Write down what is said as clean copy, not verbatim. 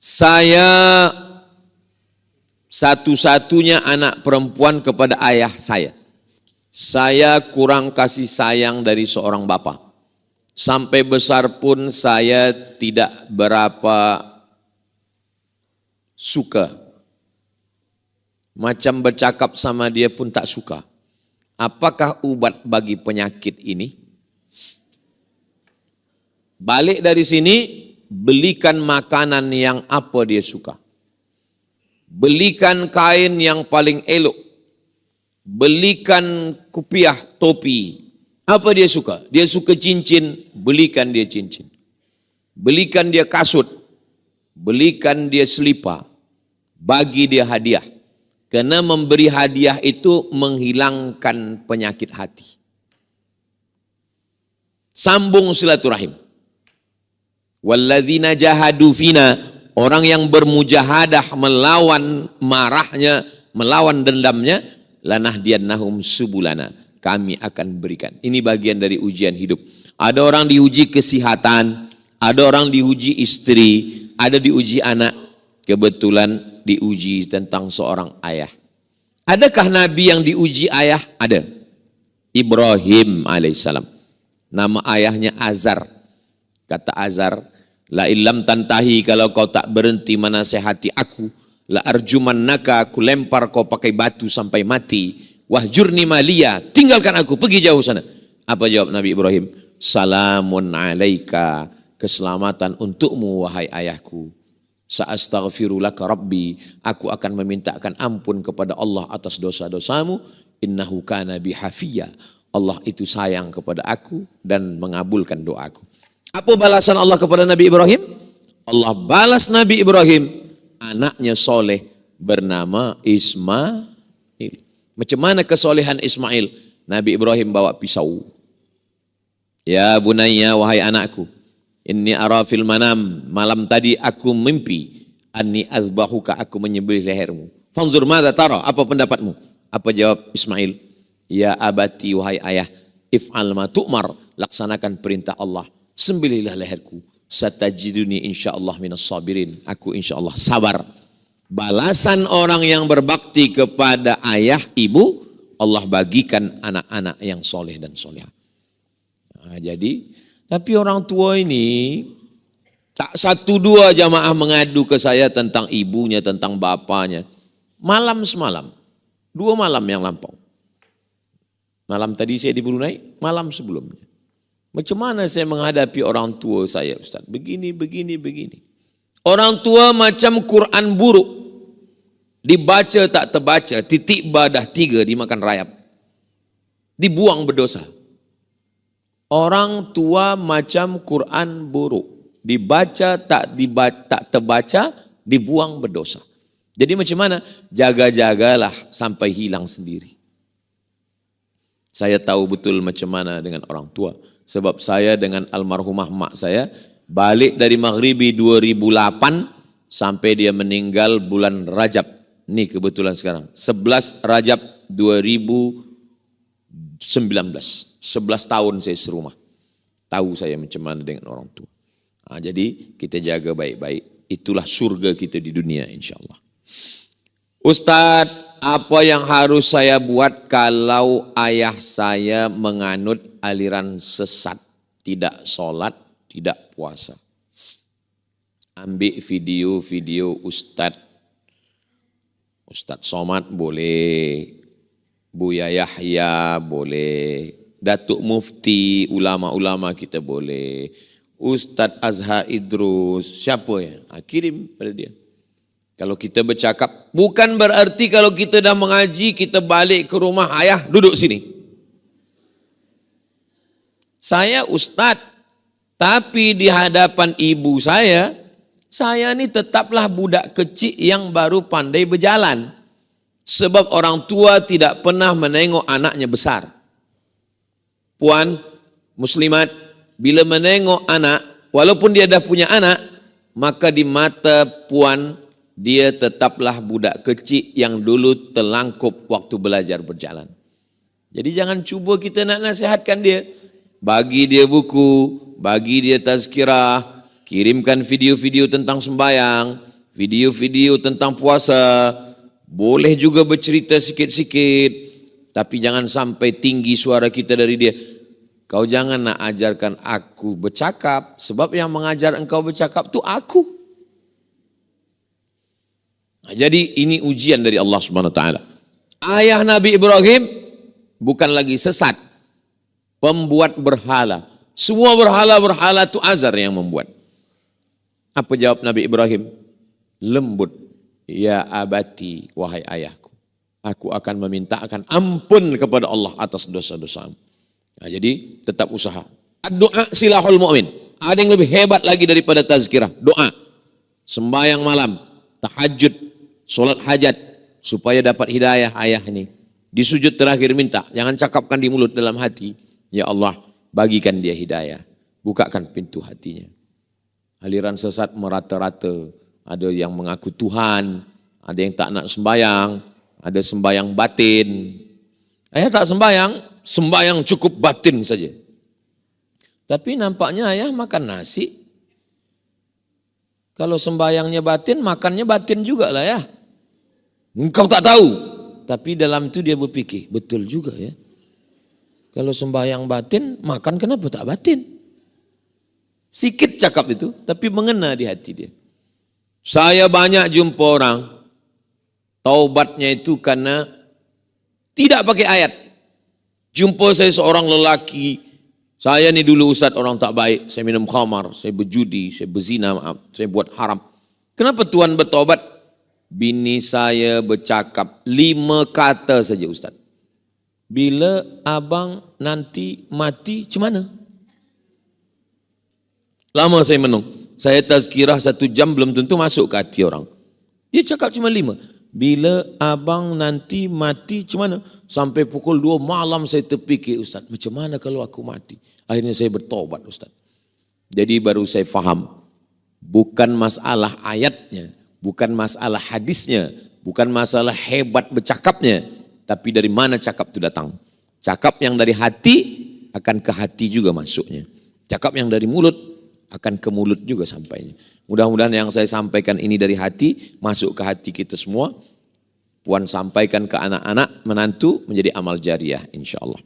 Saya satu-satunya anak perempuan kepada ayah saya. Saya kurang kasih sayang dari seorang bapa. Sampai besar pun saya tidak berapa suka. Macam bercakap sama dia pun tak suka. Apakah ubat bagi penyakit ini? Balik dari sini, belikan makanan yang apa dia suka. Belikan kain yang paling elok. Belikan kupiah, topi. Apa dia suka? Dia suka cincin, belikan dia cincin. Belikan dia kasut, belikan dia selipar. Bagi dia hadiah. Karena memberi hadiah itu menghilangkan penyakit hati. Sambung silaturahim. Walladzina jahadu fina, orang yang bermujahadah melawan marahnya, melawan dendamnya, lanahdiyannahum subulana, kami akan berikan. Ini bagian dari ujian hidup. Ada orang diuji kesehatan, ada orang diuji istri, ada diuji anak. Kebetulan diuji tentang seorang ayah. Adakah Nabi yang diuji ayah? Ada. Ibrahim alaihissalam. Nama ayahnya Azar. Kata Azar, la illam tantahi, kalau kau tak berhenti menasehati aku, la arjumannaka, aku lempar kau pakai batu sampai mati. Wahjurni maliya, tinggalkan aku, pergi jauh sana. Apa jawab Nabi Ibrahim? Salamun alaika, keselamatan untukmu wahai ayahku. Sa'astaghfiru laka rabbi, aku akan memintakan ampun kepada Allah atas dosa-dosamu. Innahu kana bi hafiyya, Allah itu sayang kepada aku dan mengabulkan doaku. Apa balasan Allah kepada Nabi Ibrahim? Allah balas Nabi Ibrahim, anaknya soleh bernama Ismail. Macam mana kesolehan Ismail? Nabi Ibrahim bawa pisau. Ya bunayya, wahai anakku, inni ara fil manam, malam tadi aku mimpi, anni azbahuka, aku menyembelih lehermu. Fanzur madza tara, apa pendapatmu? Apa jawab Ismail? Ya abati, wahai ayah, if'al ma tu'mar, laksanakan perintah Allah. Sembelihlah leherku. Satajiduni insyaallah minas sabirin. Aku insyaallah sabar. Balasan orang yang berbakti kepada ayah, ibu, Allah bagikan anak-anak yang soleh dan solehah. Nah, jadi, tapi orang tua ini tak satu dua jamaah mengadu ke saya tentang ibunya, tentang bapaknya. Malam semalam, 2 malam yang lampau. Malam tadi saya di Brunei, malam sebelumnya. Macam mana saya menghadapi orang tua saya, Ustaz? Begini. Orang tua macam Quran buruk. Dibaca tak terbaca, titik badah 3 dimakan rayap. Dibuang berdosa. Orang tua macam Quran buruk. Dibaca tak terbaca, dibuang berdosa. Jadi macam mana? Jaga-jagalah sampai hilang sendiri. Saya tahu betul macam mana dengan orang tua. Sebab saya dengan almarhumah mak saya balik dari Maghribi 2008 sampai dia meninggal bulan Rajab. Ini kebetulan sekarang 11 Rajab 2019. 11 tahun saya serumah. Tahu saya macam mana dengan orang tua. Nah, jadi kita jaga baik-baik. Itulah surga kita di dunia insyaAllah. Ustadz, apa yang harus saya buat kalau ayah saya menganut aliran sesat, tidak sholat, tidak puasa? Ambil video-video Ustadz Somad boleh, Buya Yahya boleh, Datuk Mufti, ulama-ulama kita boleh, Ustadz Azhar Idrus, siapa ya? Kirim pada dia. Kalau kita bercakap, bukan berarti kalau kita dah mengaji, kita balik ke rumah, ayah duduk sini. Saya Ustadz, tapi di hadapan ibu saya ni tetaplah budak kecil yang baru pandai berjalan. Sebab orang tua tidak pernah menengok anaknya besar. Puan, muslimat, bila menengok anak, walaupun dia dah punya anak, maka di mata puan, dia tetaplah budak kecil yang dulu terlangkup waktu belajar berjalan. Jadi jangan cuba kita nak nasihatkan dia. Bagi dia buku, bagi dia tazkirah, kirimkan video-video tentang sembahyang, video-video tentang puasa, boleh juga bercerita sikit-sikit, tapi jangan sampai tinggi suara kita dari dia. Kau jangan nak ajarkan aku bercakap, sebab yang mengajar engkau bercakap tu aku. Nah, jadi ini ujian dari Allah Subhanahu Wa Taala. Ayah Nabi Ibrahim bukan lagi sesat, pembuat berhala. Semua berhala-berhala itu Azar yang membuat. Apa jawab Nabi Ibrahim? Lembut, ya abati, wahai ayahku, aku akan memintakan ampun kepada Allah atas dosa-dosamu. Nah, jadi tetap usaha. Doa silahul mu'min. Ada yang lebih hebat lagi daripada tazkirah. Doa, sembahyang malam, tahajud, solat hajat, supaya dapat hidayah ayah ini. Di sujud terakhir minta, jangan cakapkan di mulut, dalam hati. Ya Allah, bagikan dia hidayah, bukakan pintu hatinya. Aliran sesat merata-rata. Ada yang mengaku Tuhan, ada yang tak nak sembahyang, ada sembahyang batin. Ayah tak sembahyang, sembahyang cukup batin saja. Tapi nampaknya ayah makan nasi. Kalau sembahyangnya batin, makannya batin juga lah ya. Engkau tak tahu. Tapi dalam itu dia berpikir, betul juga ya. Kalau sembahyang batin, makan kenapa tak batin? Sikit cakap itu, tapi mengena di hati dia. Saya banyak jumpa orang, taubatnya itu karena tidak pakai ayat. Jumpa saya seorang lelaki, saya ni dulu ustaz orang tak baik, saya minum khamar, saya berjudi, saya berzina, maaf, saya buat haram. Kenapa Tuhan bertaubat? Bini saya bercakap 5 kata saja ustaz. Bila abang nanti mati, macam mana? Lama saya menung. Saya tazkirah 1 jam belum tentu masuk ke hati orang. Dia cakap cuma 5. Bila abang nanti mati, macam mana? Sampai pukul 2 malam saya terfikir, ustaz, macam mana kalau aku mati? Akhirnya saya bertobat, ustaz. Jadi baru saya faham, bukan masalah ayatnya, bukan masalah hadisnya, bukan masalah hebat bercakapnya, tapi dari mana cakap itu datang. Cakap yang dari hati akan ke hati juga masuknya. Cakap yang dari mulut akan ke mulut juga sampainya. Mudah-mudahan yang saya sampaikan ini dari hati, masuk ke hati kita semua. Puan sampaikan ke anak-anak, menantu, menjadi amal jariah insya Allah.